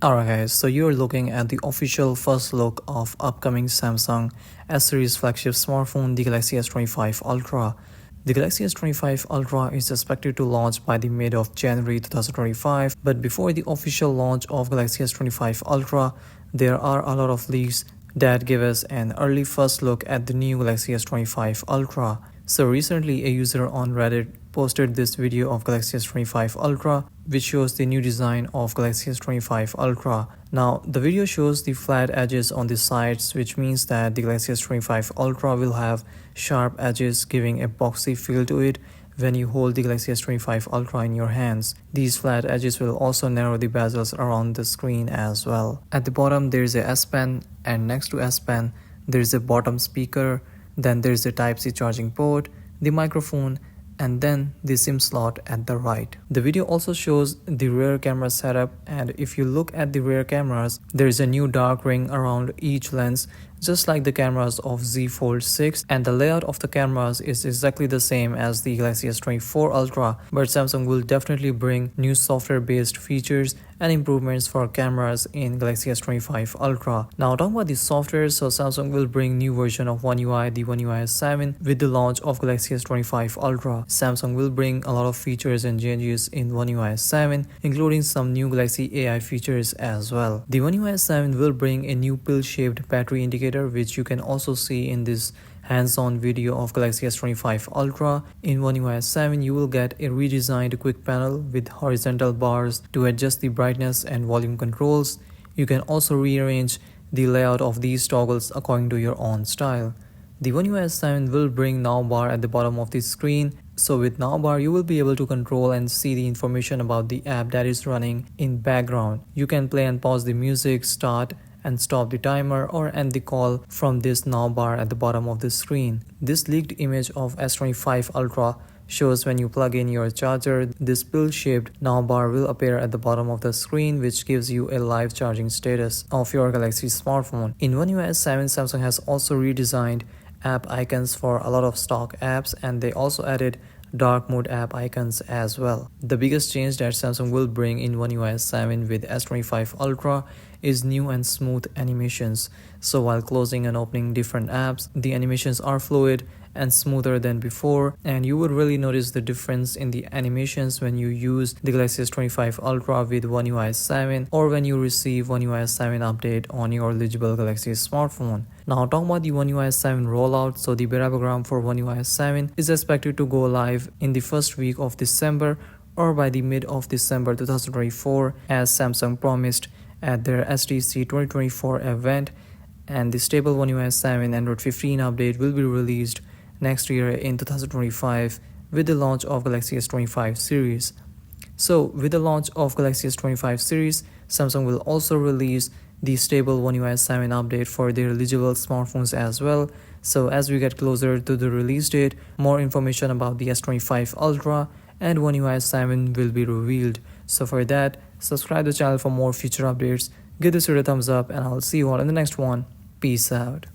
Alright guys, so you're looking at the official first look of upcoming Samsung S-series flagship smartphone, the Galaxy S25 Ultra. The Galaxy S25 Ultra is expected to launch by the mid of January 2025, but before the official launch of Galaxy S25 Ultra, there are a lot of leaks that give us an early first look at the new Galaxy S25 Ultra. So recently a user on Reddit posted this video of Galaxy S25 Ultra which shows the new design of Galaxy S25 Ultra. Now the video shows the flat edges on the sides, which means that the Galaxy S25 Ultra will have sharp edges giving a boxy feel to it when you hold the Galaxy S25 Ultra in your hands. These flat edges will also narrow the bezels around the screen as well. At the bottom there is a S Pen, and next to S Pen there is a bottom speaker, then there is a Type-C charging port, the microphone, and then the SIM slot at the right. The video also shows the rear camera setup, and if you look at the rear cameras, there is a new dark ring around each lens, just like the cameras of Z Fold 6, and the layout of the cameras is exactly the same as the Galaxy S24 Ultra, but Samsung will definitely bring new software based features and improvements for cameras in Galaxy S25 Ultra. Now talking about the software, so Samsung will bring new version of One UI, the One UI S7, with the launch of Galaxy S25 Ultra. Samsung will bring a lot of features and changes in One UI S7, including some new Galaxy AI features as well. The One UI S7 will bring a new pill-shaped battery indicator, which you can also see in this hands-on video of Galaxy S25 Ultra. In One UI S7, you will get a redesigned quick panel with horizontal bars to adjust the brightness and volume controls. You can also rearrange the layout of these toggles according to your own style. The One UI S7 will bring Now bar at the bottom of the screen. So with Now bar, you will be able to control and see the information about the app that is running in background. You can play and pause the music, start and stop the timer, or end the call from this Now bar at the bottom of the screen. This leaked image of S25 Ultra shows when you plug in your charger, this pill-shaped Now bar will appear at the bottom of the screen, which gives you a live charging status of your Galaxy smartphone. In One UI S7, Samsung has also redesigned app icons for a lot of stock apps, and they also added dark mode app icons as well. The biggest change that Samsung will bring in One UI S7 with S25 Ultra is new and smooth animations. So while closing and opening different apps, the animations are fluid and smoother than before, and you would really notice the difference in the animations when you use the Galaxy S25 Ultra with One UI S7 or when you receive One UI S7 update on your eligible Galaxy smartphone. Now talking about the One UI S7 rollout, so the beta program for One UI S7 is expected to go live in the first week of December or by the mid of December 2024, as Samsung promised at their SDC 2024 event, and the stable One UI S7 Android 15 update will be released next year in 2025 with the launch of Galaxy S25 series. So with the launch of Galaxy S25 series, Samsung will also release the stable One UI S7 update for their eligible smartphones as well. So as we get closer to the release date, more information about the S25 Ultra and One UI S7 will be revealed. So for that, subscribe to the channel for more future updates. Give this video a thumbs up, and I'll see you all in the next one. Peace out.